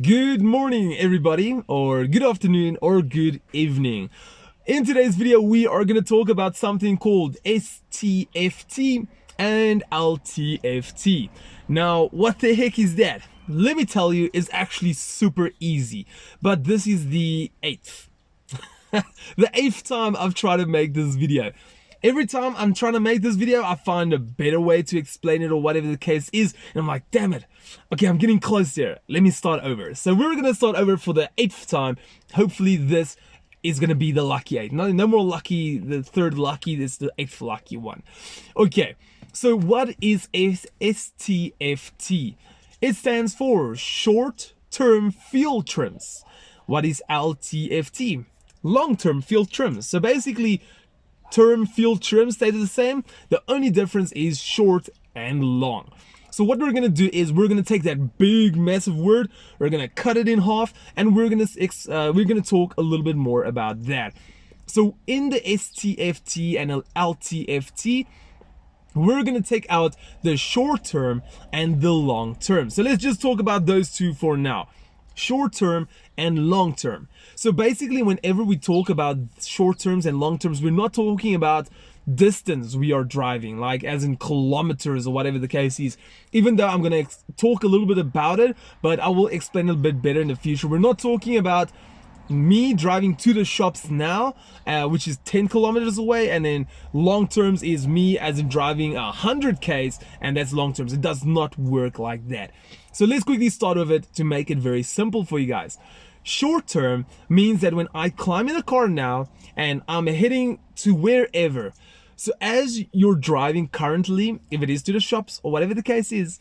Good morning, everybody, or good afternoon, or good evening. In today's video, we are going to talk about something called STFT and LTFT. Now, what the heck is that? Let me tell you, it's actually super easy, but this is the eighth. The eighth time I've tried to make this video. Every time I'm trying to make this video, I find a better way to explain it or whatever the case is. And I'm like, damn it. Okay, I'm getting close there. Let me start over. So we're going to start over for the eighth time. Hopefully this is going to be the lucky eight. No more lucky, the third lucky. This is the eighth lucky one. Okay, so what is STFT? It stands for short-term field trims. What is LTFT? Long-term field trims. So basically, term field trim stay the same. The only difference is short and long. So what we're gonna do is we're gonna take that big massive word, we're gonna cut it in half, and we're gonna talk a little bit more about that. So in the STFT and LTFT, we're gonna take out the short term and the long term. So let's just talk about those two for now. Short term and long term. So basically, whenever we talk about short terms and long terms, we're not talking about distance we are driving, like as in kilometers or whatever the case is. Even though I'm gonna talk a little bit about it, but I will explain a bit better in the future. We're not talking about me driving to the shops now, which is 10 kilometers away, and then long terms is me as in driving 100 k's, and that's long terms. It does not work like that. So let's quickly start with it to make it very simple for you guys. Short term means that when I climb in a car now and I'm heading to wherever, so as you're driving currently, if it is to the shops or whatever the case is,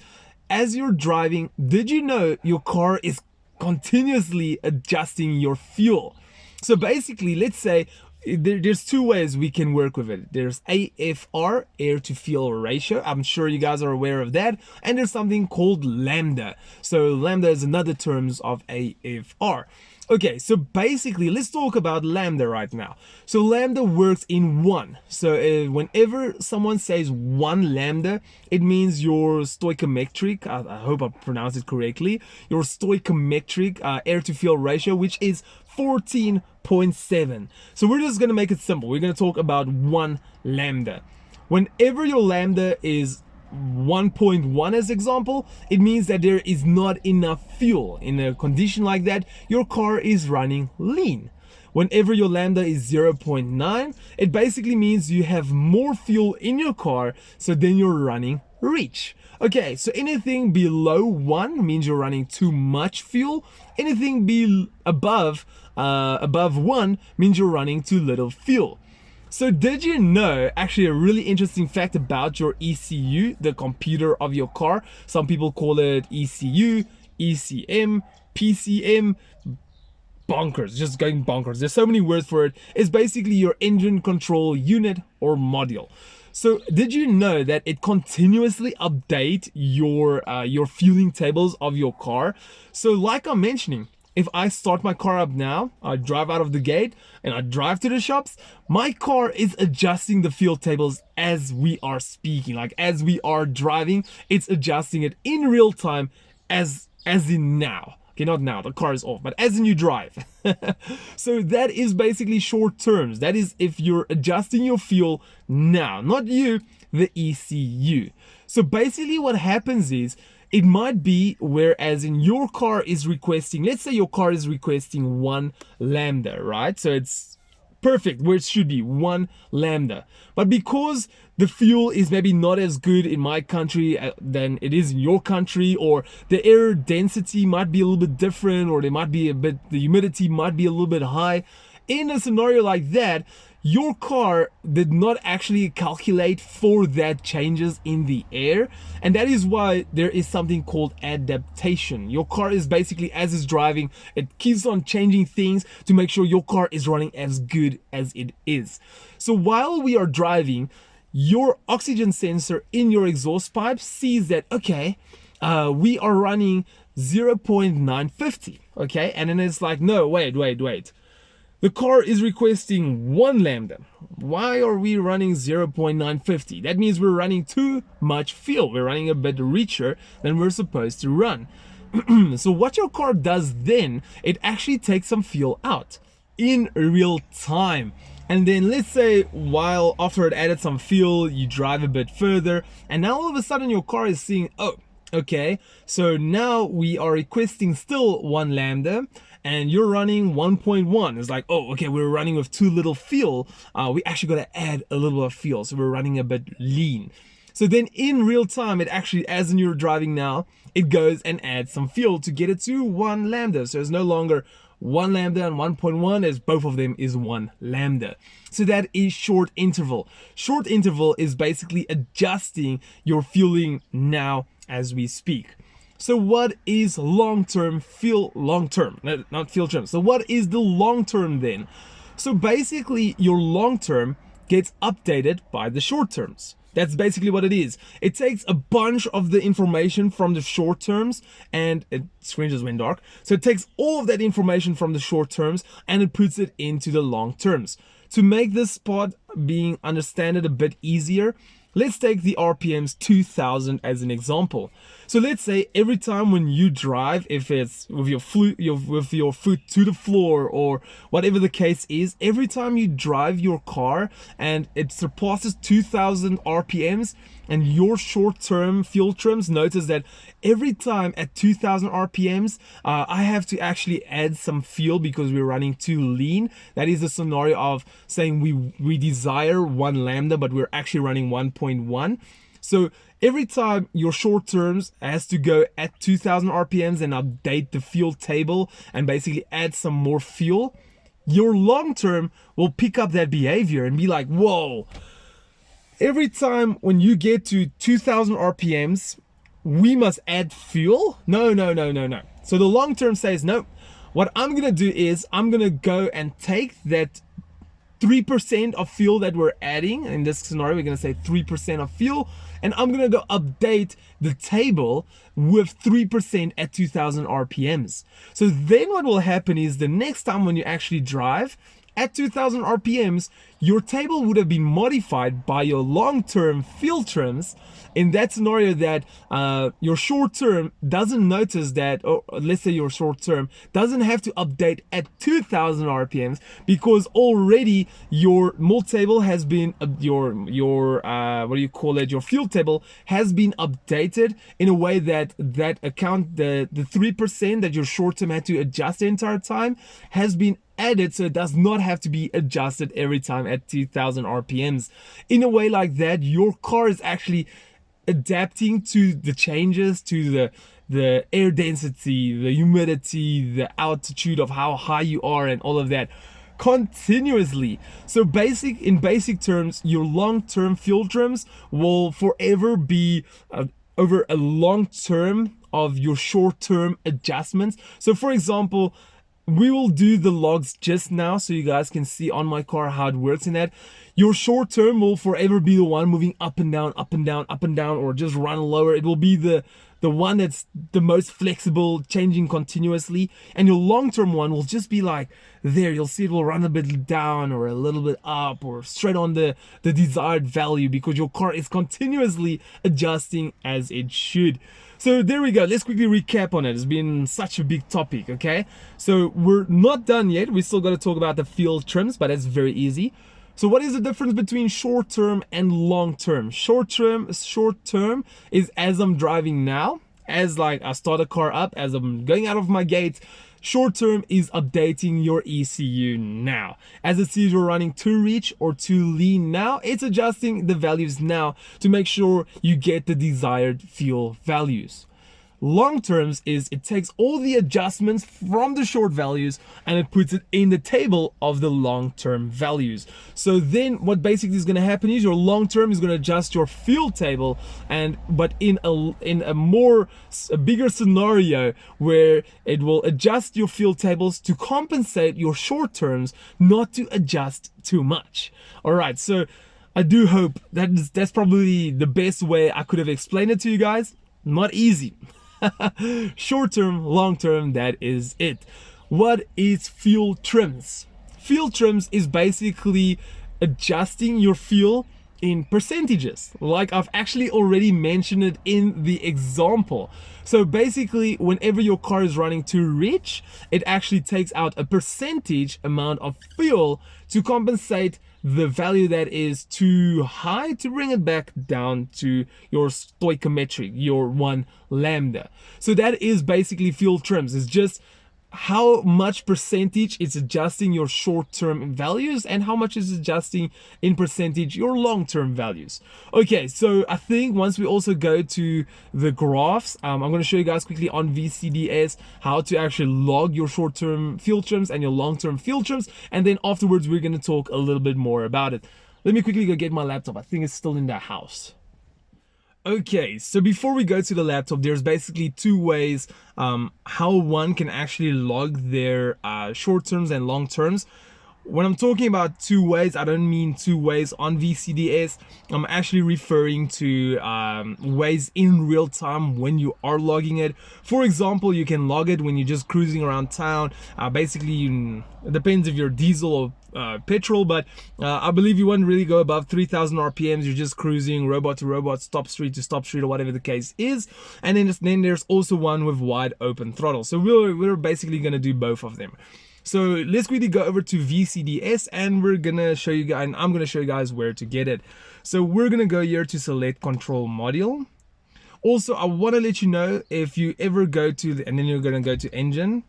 as you're driving, did you know your car is continuously adjusting your fuel? So basically, let's say there's two ways we can work with it. There's AFR, air to fuel ratio. I'm sure you guys are aware of that. And there's something called lambda. So lambda is another terms of AFR. Okay, so basically, let's talk about lambda right now. So lambda works in one. So whenever someone says one lambda, it means your stoichiometric, I hope I pronounced it correctly, your stoichiometric air to fuel ratio, which is 14.7. So we're just going to make it simple. We're going to talk about one lambda. Whenever your lambda is 1.1 as example, it means that there is not enough fuel. In a condition like that, your car is running lean. Whenever your lambda is 0.9, it basically means you have more fuel in your car, so then you're running rich. Okay, so anything below 1 means you're running too much fuel. Anything above 1 means you're running too little fuel. So did you know, actually a really interesting fact about your ECU, the computer of your car? Some people call it ECU, ECM, PCM, bonkers, just going bonkers. There's so many words for it. It's basically your engine control unit or module. So did you know that it continuously updates your fueling tables of your car? So like I'm mentioning, if I start my car up now, I drive out of the gate and I drive to the shops, my car is adjusting the fuel tables as we are speaking. Like as we are driving, it's adjusting it in real time as in now. Okay, not now, the car is off, but as in you drive. So that is basically short terms. That is if you're adjusting your fuel now, not you, the ECU. So basically what happens is, it might be whereas in your car is requesting, let's say your car is requesting 1 lambda, right? So it's perfect where it should be, 1 lambda. But because the fuel is maybe not as good in my country than it is in your country, or the air density might be a little bit different, or the humidity might be a little bit high, in a scenario like that, your car did not actually calculate for that changes in the air, and that is why there is something called adaptation. Your car is basically, as it's driving, it keeps on changing things to make sure your car is running as good as it is. So while we are driving, your oxygen sensor in your exhaust pipe sees that, okay, we are running 0.950, okay, and then it's like, no, wait. The car is requesting 1 lambda. Why are we running 0.950? That means we're running too much fuel. We're running a bit richer than we're supposed to run. So what your car does then, it actually takes some fuel out in real time. And then let's say while after it added some fuel, you drive a bit further, and now all of a sudden your car is seeing, oh, okay, so now we are requesting still 1 lambda, and you're running 1.1. It's like, oh, okay, we're running with too little fuel. We actually got to add a little bit of fuel, so we're running a bit lean. So then in real time, it actually, as you're driving now, it goes and adds some fuel to get it to 1 lambda. So it's no longer 1 lambda and 1.1, as both of them is 1 lambda. So that is short interval. Short interval is basically adjusting your fueling now as we speak. So what is long-term fuel, long-term, not fuel term. So what is the long-term then? So basically your long-term gets updated by the short terms. That's basically what it is. It takes a bunch of the information from the short terms, and screen just went dark. So it takes all of that information from the short terms and it puts it into the long terms. To make this part being understood a bit easier, let's take the RPMs 2000 as an example. So let's say every time when you drive, if it's with your foot to the floor or whatever the case is, every time you drive your car and it surpasses 2000 RPMs, and your short-term fuel trims notice that every time at 2000 RPMs, I have to actually add some fuel because we're running too lean. That is a scenario of saying we desire 1 lambda, but we're actually running 1.1. So every time your short terms has to go at 2000 RPMs and update the fuel table and basically add some more fuel, your long term will pick up that behavior and be like, whoa, every time when you get to 2000 RPMs, we must add fuel? No. So the long term says, no, what I'm going to do is I'm going to go and take that 3% of fuel that we're adding. In this scenario, we're going to say 3% of fuel, and I'm going to go update the table with 3% at 2000 RPMs. So then what will happen is the next time when you actually drive at 2000 RPMs, your table would have been modified by your long-term fuel trims in that scenario that your short-term doesn't notice that, or let's say your short-term doesn't have to update at 2000 RPMs because already your mult table has been, your what do you call it, your fuel table has been updated in a way that account, the 3% that your short-term had to adjust the entire time has been added, so it does not have to be adjusted every time at 2000 RPMs. In a way like that, your car is actually adapting to the changes, to the air density, the humidity, the altitude of how high you are and all of that continuously. So in basic terms, your long-term fuel trims will forever be over a long term of your short-term adjustments. So for example, we will do the logs just now so you guys can see on my car how it works in that. Your short term will forever be the one moving up and down, up and down, up and down, or just run lower. It will be the one that's the most flexible, changing continuously. And your long term one will just be like there. You'll see it will run a bit down or a little bit up or straight on the desired value because your car is continuously adjusting as it should. So there we go. Let's quickly recap on it. It's been such a big topic, okay? So we're not done yet. We still got to talk about the fuel trims, but it's very easy. So what is the difference between short term and long term? Short term is as I'm driving now, as like I start a car up, as I'm going out of my gate. Short term is updating your ECU now. As it sees you're running too rich or too lean now, it's adjusting the values now to make sure you get the desired fuel values. Long terms is it takes all the adjustments from the short values and it puts it in the table of the long-term values. So then what basically is going to happen is your long term is going to adjust your fuel table, but in a bigger scenario where it will adjust your fuel tables to compensate your short terms not to adjust too much. All right, so I do hope that's probably the best way I could have explained it to you guys. Not easy. Short term, long term, that is it. What is fuel trims? Fuel trims is basically adjusting your fuel in percentages, like I've actually already mentioned it in the example. So basically, whenever your car is running too rich, it actually takes out a percentage amount of fuel to compensate the value that is too high, to bring it back down to your stoichiometric, your 1 lambda. So that is basically fuel trims. It's just how much percentage it's adjusting your short-term values and how much is adjusting in percentage your long-term values. Okay, so I think once we also go to the graphs, I'm going to show you guys quickly on VCDS how to actually log your short-term fuel trims and your long-term fuel trims, and then afterwards we're going to talk a little bit more about it. Let me quickly go get my laptop. I think it's still in the house. Okay, so before we go to the laptop, there's basically 2 ways how one can actually log their short terms and long terms. When I'm talking about 2 ways, I don't mean 2 ways on VCDS. I'm actually referring to ways in real time when you are logging it. For example, you can log it when you're just cruising around town. Basically, it depends if you're diesel or petrol, but I believe you won't really go above 3,000 RPMs. You're just cruising robot to robot, stop street to stop street, or whatever the case is. And then there's also one with wide open throttle. So we're basically going to do both of them. So let's quickly go over to VCDS and we're gonna show you guys, and I'm gonna show you guys where to get it. So we're gonna go here to select control module. Also, I want to let you know, if you ever go to and then you're gonna go to engine,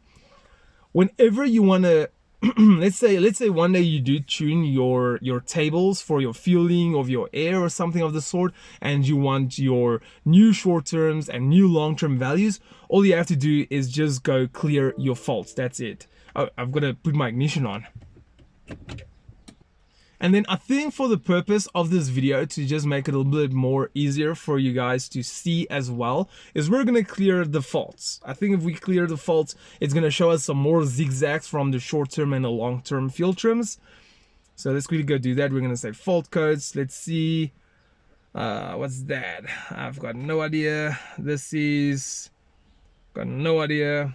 whenever you want to let's say one day you do tune your tables for your fueling of your air or something of the sort, and you want your new short terms and new long term values, all you have to do is just go clear your faults. That's it. Oh, I've got to put my ignition on. And then I think for the purpose of this video, to just make it a little bit more easier for you guys to see as well, is we're going to clear the faults. I think if we clear the faults, it's going to show us some more zigzags from the short-term and the long-term fuel trims. So let's quickly go do that. We're going to say fault codes. Let's see. What's that? I've got no idea. This is... got no idea.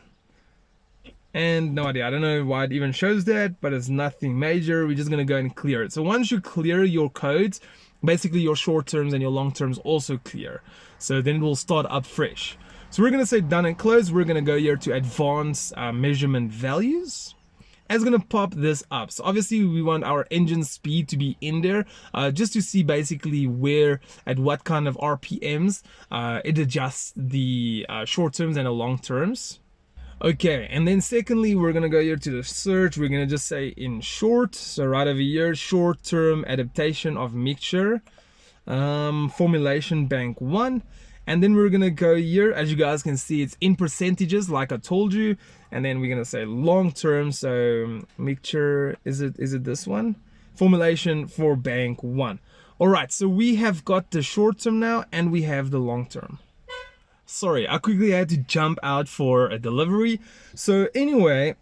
And no idea. I don't know why it even shows that, but it's nothing major. We're just going to go and clear it. So once you clear your codes, basically your short terms and your long terms also clear. So then it will start up fresh. So we're going to say done and close. We're going to go here to advanced measurement values. And it's going to pop this up. So obviously we want our engine speed to be in there, just to see basically where, at what kind of RPMs it adjusts the short terms and the long terms. Okay, and then secondly, we're gonna go here to the search. We're gonna just say in short, so right over here, short-term adaptation of mixture, formulation bank 1, and then we're gonna go here. As you guys can see, it's in percentages, like I told you, and then we're gonna say long-term. So mixture, is it this one? Formulation for bank 1. All right, so we have got the short-term now, and we have the long-term. Sorry, I quickly had to jump out for a delivery. So anyway,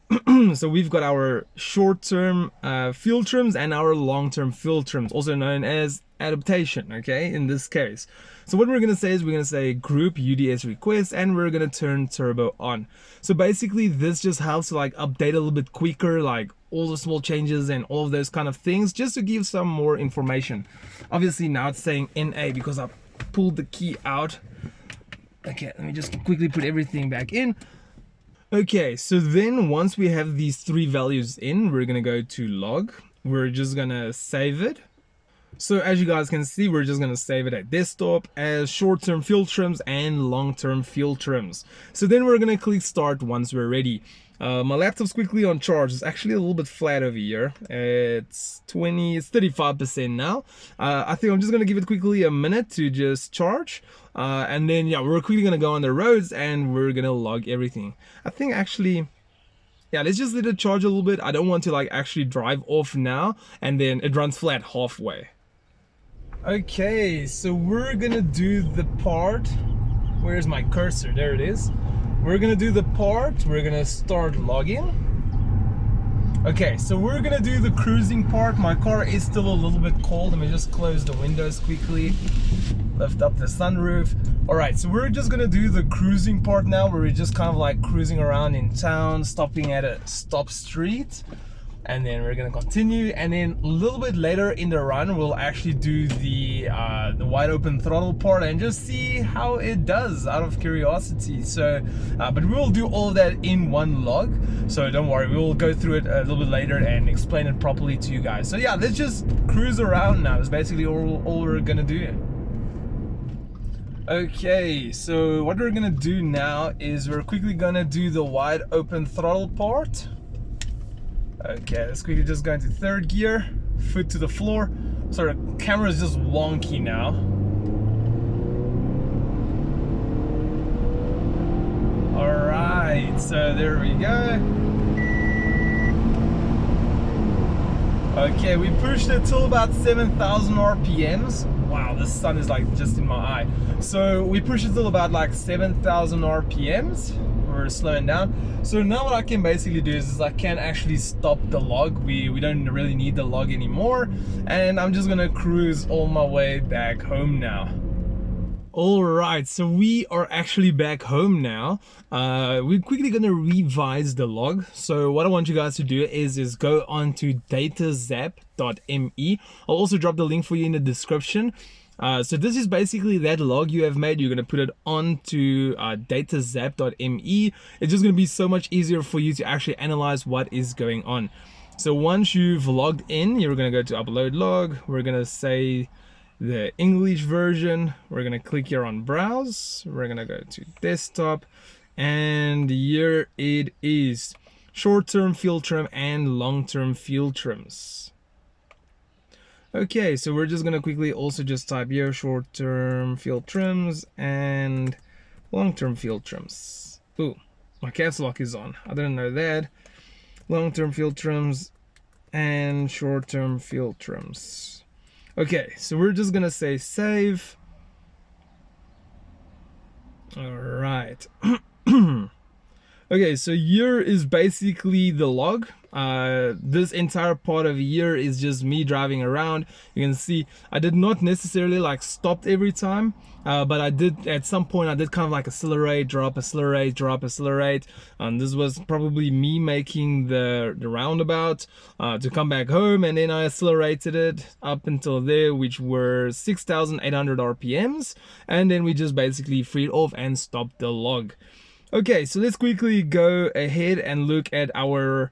so we've got our short-term fuel trims and our long-term fuel trims, also known as adaptation, okay, in this case. So what we're going to say is we're going to say group UDS request, and we're going to turn turbo on. So basically this just helps to like update a little bit quicker, like all the small changes and all of those kind of things, just to give some more information. Obviously now it's saying NA because I pulled the key out. Okay, let me just quickly put everything back in. Okay, so then once we have these 3 values in, we're gonna go to log. We're just gonna save it. So as you guys can see, we're just gonna save it at desktop as short-term fuel trims and long-term fuel trims. So then we're gonna click start once we're ready. My laptop's quickly on charge. It's actually a little bit flat over here. It's 35% now. I think I'm just gonna give it quickly a minute to just charge. And then yeah, we're quickly gonna go on the roads and we're gonna log everything. I think actually, yeah, let's just let it charge a little bit. I don't want to like actually drive off now and then it runs flat halfway. Okay, so we're gonna do the part. Where's my cursor? There it is. We're gonna do the part. We're gonna start logging. Okay, so we're gonna do the cruising part. My car is still a little bit cold. Let me just close the windows quickly, lift up the sunroof. All right, so we're just gonna do the cruising part now, where we're just kind of like cruising around in town, stopping at a stop street. and then we're gonna continue, and then a little bit later in the run we'll actually do the wide open throttle part and just see how it does out of curiosity. So but we'll do all of that in one log, so don't worry, we'll go through it a little bit later and explain it properly to you guys. So yeah, let's just cruise around now. That's basically all we're gonna do. Okay, so what we're gonna do now is we're quickly gonna do the wide open throttle part. Okay, let's quickly just go into third gear, foot to the floor. Sorry, the camera is just wonky now. Alright, so there we go. Okay, we pushed it till about 7,000 RPMs. Wow, the sun is like just in my eye. So we pushed it till about like 7,000 RPMs. We're slowing down. So now what I can basically do is I can actually stop the log. We don't really need the log anymore. And I'm just gonna cruise all my way back home now. Alright, so we are actually back home now. We're quickly going to revise the log. So what I want you guys to do is go on to datalog.me. I'll also drop the link for you in the description. So this is basically that log you have made. You're going to put it onto datalog.me. It's just going to be so much easier for you to actually analyze what is going on. So once you've logged in, you're going to go to upload log. We're going to say the English version. We're gonna click here on browse. We're gonna go to desktop, and here it is: short-term field trim and long-term field trims. Okay, so we're just gonna quickly also just type here short-term field trims and long-term field trims. Ooh, my caps lock is on. I didn't know that. Long-term field trims and short-term field trims. Okay, so we're just gonna say save. All right. Okay, so here is basically the log. This entire part of here is just me driving around. You can see I did not necessarily like stopped every time, but I did at some point. I did kind of like accelerate, drop, accelerate, drop, accelerate. This was probably me making the roundabout to come back home, and then I accelerated it up until there, which were 6,800 RPMs, and then we just basically freed off and stopped the log. Okay, so let's quickly go ahead and look at our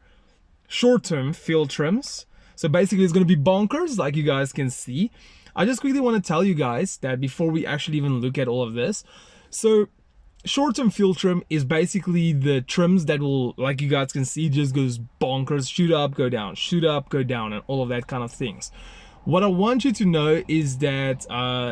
short-term field trims. So basically it's going to be bonkers, like you guys can see. I just quickly want to tell you guys that before we actually even look at all of this. So short-term field trim is basically the trims that will, like you guys can see, just goes bonkers, shoot up, go down, shoot up, go down, and all of that kind of things. What I want you to know is that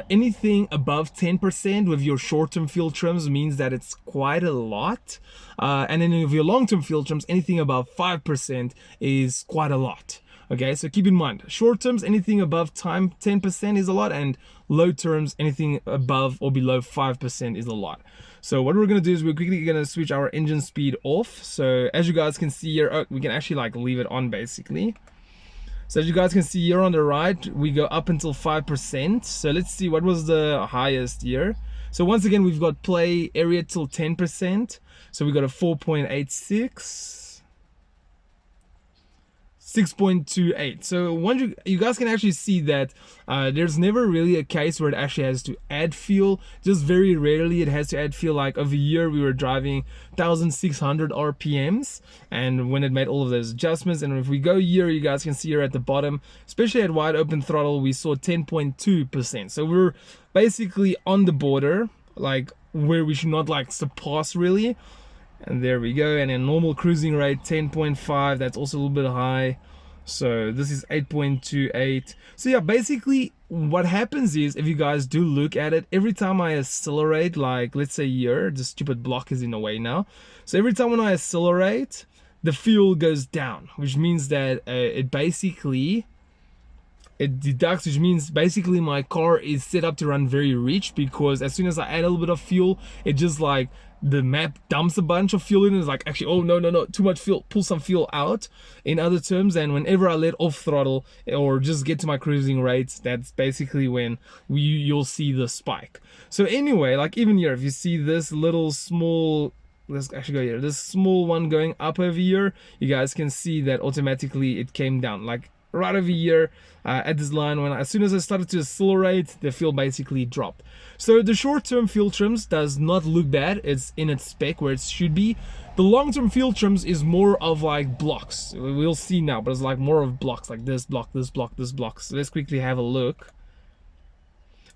anything above 10% with your short-term field trims means that it's quite a lot. And then with your long-term field trims, anything above 5% is quite a lot. Okay, so keep in mind, short terms, anything above 10% is a lot, and low terms, anything above or below 5% is a lot. So what we're gonna do is we're quickly gonna switch our engine speed off. So as you guys can see here, we can actually like leave it on basically. So as you guys can see here on the right, we go up until 5%. So let's see what was the highest here. So once again, we've got play area till 10%. So we got a 4.86. 6.28. So once you guys can actually see that there's never really a case where it actually has to add fuel. Just very rarely it has to add fuel. Like over here we were driving 1,600 RPMs, and when it made all of those adjustments, and if we go here, you guys can see here at the bottom, especially at wide open throttle, we saw 10.2%. So we're basically on the border, like where we should not like surpass really. And there we go. And then normal cruising rate 10.5, that's also a little bit high. So this is 8.28. So yeah, basically what happens is, if you guys do look at it, every time I accelerate, like let's say here, the stupid block is in the way now. So every time when I accelerate, the fuel goes down, which means that it deducts, which means basically my car is set up to run very rich, because as soon as I add a little bit of fuel, it just like the map dumps a bunch of fuel in, and it's like, actually, oh no, too much fuel, pull some fuel out, in other terms. And whenever I let off throttle or just get to my cruising rates, that's basically when you'll see the spike. So anyway, like even here, if you see this little small let's actually go here, this small one going up over here, you guys can see that automatically it came down, like right over here at this line. When as soon as I started to accelerate, the fuel basically dropped. So the short-term fuel trims does not look bad, it's in its spec where it should be. The long-term fuel trims is more of like blocks, we'll see now, but it's like more of blocks, like this block, this block, this block. So let's quickly have a look.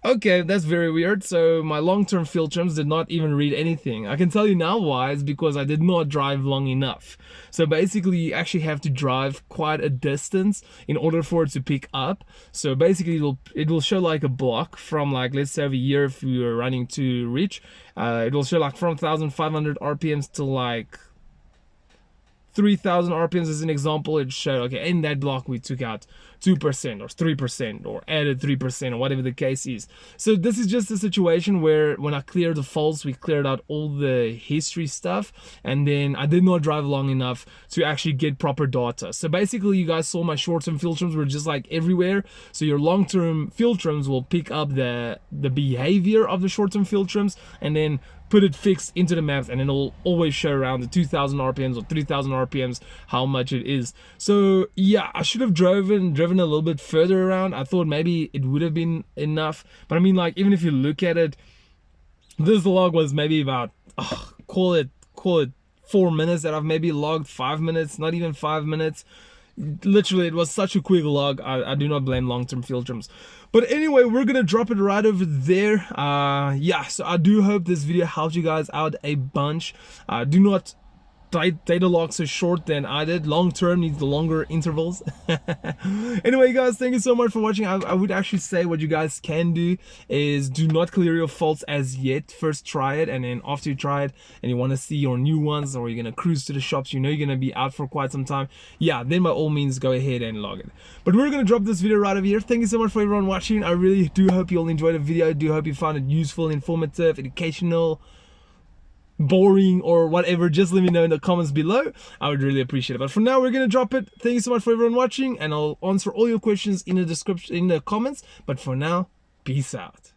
Okay, that's very weird. So my long-term fuel trims did not even read anything. I can tell you now why. It's because I did not drive long enough. So basically you actually have to drive quite a distance in order for it to pick up. So basically it will show like a block from, like, let's say over here, if we were running to reach, it will show like from 1500 RPMs to like 3000 RPMs as an example. It showed, okay, in that block we took out 2% or 3% or added 3% or whatever the case is. So this is just a situation where when I cleared the faults, we cleared out all the history stuff, and then I did not drive long enough to actually get proper data. So basically you guys saw my short-term fuel trims were just like everywhere. So your long-term fuel trims will pick up the behavior of the short-term fuel trims and then put it fixed into the maps, and it'll always show around the 2000 RPMs or 3000 RPMs how much it is. So yeah, I should have driven a little bit further around. I thought maybe it would have been enough, but I mean, like, even if you look at it, this log was maybe about call it 4 minutes that I've maybe logged 5 minutes, not even 5 minutes. Literally, it was such a quick log. I do not blame long-term fuel trims. But anyway, we're gonna drop it right over there. Yeah, so I do hope this video helped you guys out a bunch. Do not data log so short than I did. Long term needs the longer intervals. Anyway guys, thank you so much for watching. I would actually say what you guys can do is do not clear your faults as yet. First try it, and then after you try it and you want to see your new ones, or you're gonna cruise to the shops, you know you're gonna be out for quite some time, yeah, then by all means go ahead and log it. But we're gonna drop this video right over here. Thank you so much for everyone watching. I really do hope you all enjoyed the video. I do hope you found it useful, informative, educational, boring, or whatever. Just let me know in the comments below. I would really appreciate it. But for now, we're gonna drop it. Thank you so much for everyone watching, and I'll answer all your questions in the description, in the comments. But for now, peace out.